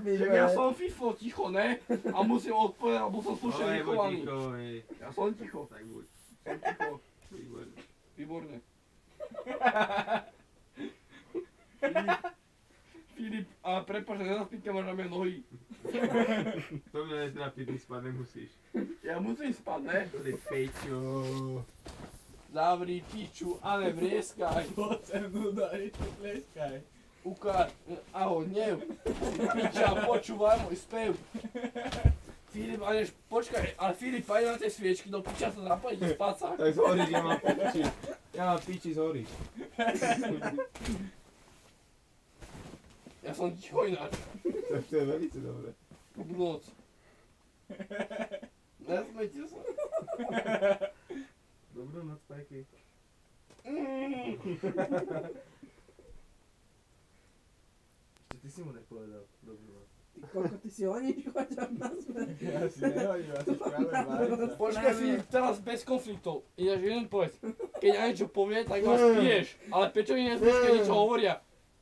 Však ja som FIFO, ticho, ne? A musím odpovedať, lebo som slušne vychovaný. Ja som ticho. Tak buď. Som ticho. Výborné. Výborné. Filip, ale prepáč, že nezaspíte máš na mňa nohy. To mňa netrapí, ty spať nemusíš. Ja musím spať, ne? Ty pečo. Zavri piču a nevrieskaj. Poď daj, tleskaj. Ukáž, ahoj, nev. Piča, počúvaj môj spev. Filip, ale počkaj, ale Filip, aj na tie sviečky, do piča sa zapaliť spať sa. Tak zhoríš, ja mám piči. Ja mám piči, zhoríš. Ja som ticho ináč. To je veľmi dobré. Dobrú noc. Nesmejte sa. Dobrú noc, Pajky. Ešte ty si mu nepovedal. Dobrú noc. Ty koko, ty si honíš, chodám na smer. Ja si nehodím, ja si práve bavím. Počkaj Filip, teraz bez konfliktov. Ináč jeden povedz. Keď ja niečo povie, tak ma spiješ. Ale prečo mi nespíš, keď niečo hovoria?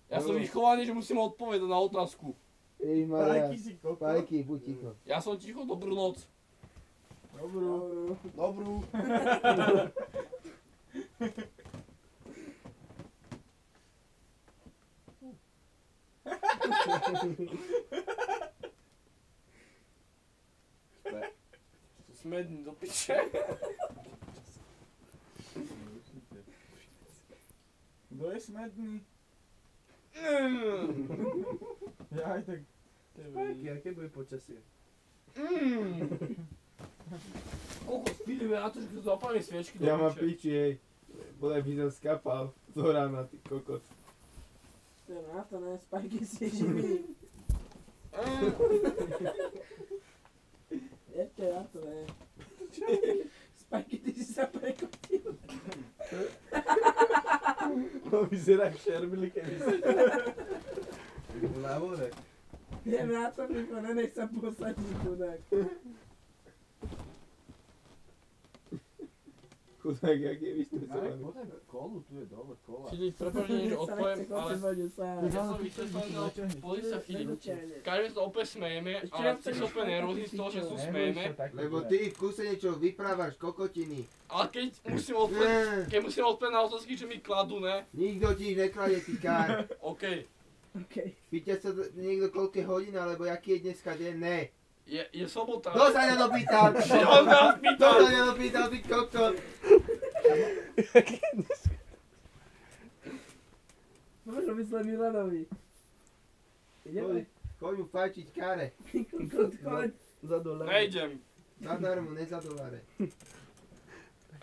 Ja som vychovaný, že musím odpovedať na otázku. Ježišmaria, Pajky si koko. Pajky, buď ticho. Ja som ticho, dobrú noc. Dobrú. Dobrú. Smedný do piče. Kto je smedný? Ja aj tak... Pajky, aké bude počasie? Kokos, Filip, ja na to, že keď zapálim sviečky do Ja mám piče. piči, hej. Bodaj by som skapal do rána, ty kokos. To je na to, ne, Spajky si živý. Ešte na to, ne. Spajky, ty si sa prekotil. To vyzerá jak šerbili, keby si... Na vode. Idem na to, Micho, nenech sa posadiť, chudák. Chudák, jak je Marek, vystresovaný. podaj kolu, tu je dole kola. Filip, prepáč, že niečo odpoviem, ale ja som vysvetlený na pozícia Filip. Každý sa opäť smejeme, ale ty sa opäť nervózny z toho, že sa smejeme. Lebo ty v kuse niečo vyprávaš, kokotiny. Ale keď musím odpovedať na otázky, čo mi kladú, ne? Nikto ti nekladie, ty kár. OK. Pýta sa niekto koľké hodín, alebo jaký je dneska deň, ne. Je sobota. Kto sa nedopýtal? On nás Kto pýtal. sa nedopýtal, ty kokot? Možno myslel Milanovi. Ideme? Choď mu fajčiť káre. Kokot, choď. Za dole. Nejdem. Zadarmo, ne za doláre.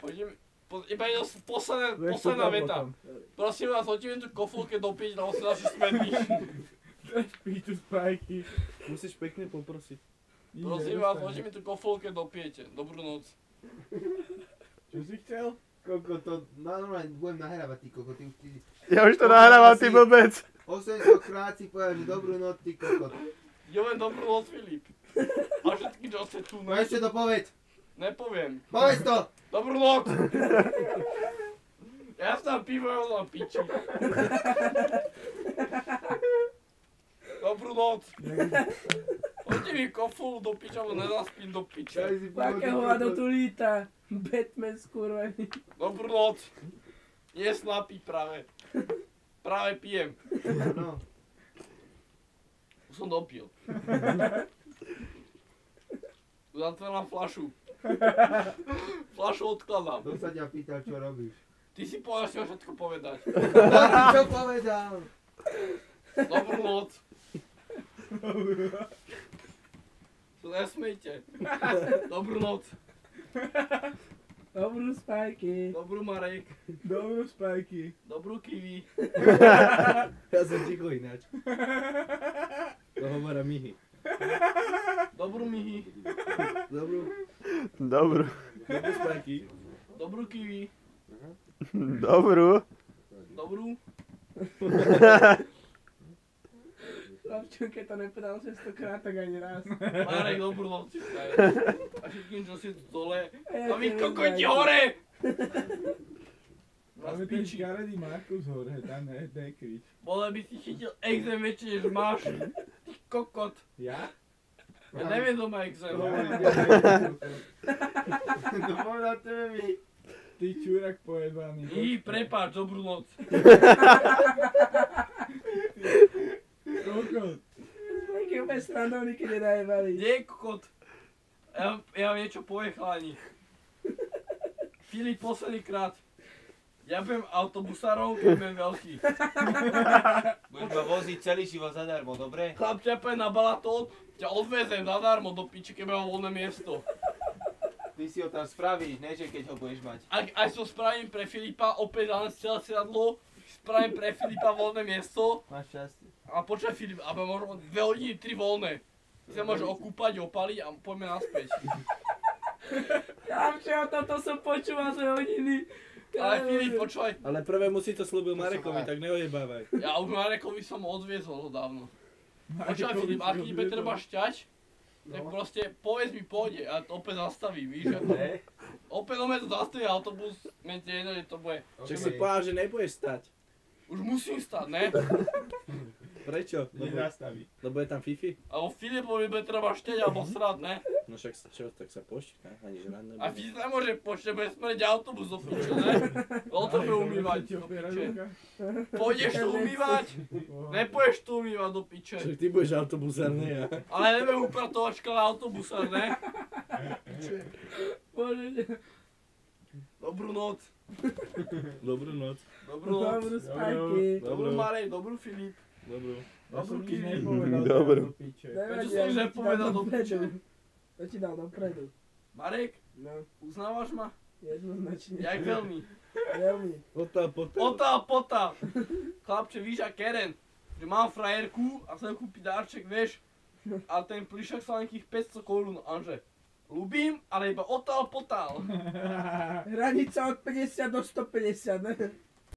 Chodím, iba je posledná veta. Prosím vás, hoďte mi tú kofulke dopiť, lebo si naši smední. Daj píču Spajky. Musíš pekne poprosiť. Prosím vás, hoďte mi tú kofulke dopiete. Dobrú noc. Čo si chcel? Koko, to normálne budem nahrávať, ty koko, ty už ty... Ja už to nahrávam, ty blbec. 800 krát si povedal, že dobrú noc, ty kokot. Jo len dobrú noc, Filip. A všetky, čo ste tu, No ešte to povedz. Nepoviem. Povedz to! Dobrú noc. Ja som pivo, ja som piči. Dobrú noc. Hoďte mi kofulu do piča, lebo nezaspím do piče. Takého hľadu tu líta. Batman skurvený. Dobrú noc. Nie snapí práve. Práve pijem. No. Už som dopil. Zatvorám fľašu. Fľašu odkladám. Kto sa ťa pýtal, čo robíš? Ty si povedal, že máš všetko povedať. Čo povedal? Dobrú noc. To nesmejte. Dobrú noc. Dobrú Spajky. Dobrú Marek. Dobrú Spajky. Dobrú Kiwi. Ja som ticho ináč. To hovorí Mihy. Dobrú Mihy. Dobrú. Dobrú. Dobrú Spajky. Dobrú Kiwi. Dobrú. Dobrú. Robčo, keď to nepovedal 600 krát, tak ani raz. Marek, dobrú noc. A všetkým, čo si tu dole. Ja A vy to kokoti neviem. hore! Máme ten škaredý Markus hore, tam nekrič. Bole by si chytil exem väčšie, než máš. Ty kokot. Ja? Ja neviem doma exém. To povedal tebe mi. Ty čurak pojebaný. Prepáč, dobrú noc. Kokot. Spajky úplne srandovný, keď je najebali. Nie, kokot. Ja vám niečo poviem, chalani. Filip, posledný krát. Ja budem autobusárov, keď budem veľký. Budeš ma voziť celý život zadarmo, dobre? Chlapče, ja pôjdem na Balatón, ťa odvezem zadarmo do piči, keď mám voľné miesto. Ty si ho tam spravíš, ne že keď ho budeš mať. Aj to spravím pre Filipa, opäť len celé sedadlo, spravím pre Filipa voľné miesto. Máš šťastie. A počkaj Filip, aby možno 2 hodiny, 3 voľné. Ty sa môže okúpať, opaliť a poďme naspäť. Chlapče, o toto som počúval za hodiny. Ale Filip, počúvaj, Ale prvému si to slúbil Marekovi, tak neojebávaj. ja už Marekovi som ho odviezol dávno. Počúvaj Filip, ak ti treba šťať, tak proste povedz mi pôjde a to opäť zastaví, víš? Opäť to zastaví autobus, mente jedno, že to bude. Čak si povedal, že nebudeš stať. Už musím stať, ne? Prečo? Nezastaví. Lebo je tam Fifi? Alebo Filipovi bude treba šťať alebo srať, ne? No však čo, tak sa poštíka, ani žrať nebude. A Filip nemôže počkať, bude smrieť autobus do piče, ne? O to bude umývať do piče. Pôjdeš tu umývať? Nepôjdeš tu umývať do piče. Však ty budeš autobusár, nie ja. Ale nebudem upratovačka na autobusár, ne? Bože, Dobrú noc. Dobrú noc. Dobrú noc. dobrú spajky. Dobrú Marek, dobrú Filip. Dobrú. Ja som Dobrú nič Kiri. nepovedal. Dobrú. do piče. Prečo som už nepovedal do piče? To ti dal dopredu. Marek, No, uznávaš ma? jednoznačne. Jak veľmi. Veľmi. Potá. Potá. Chlapče, víš a Keren, že mám frajerku a chcem kúpiť darček, vieš? A ten plišak sa len kých 500 korún, Anže. Ľubím, ale iba potál. Hranica od 50 do 150, ne?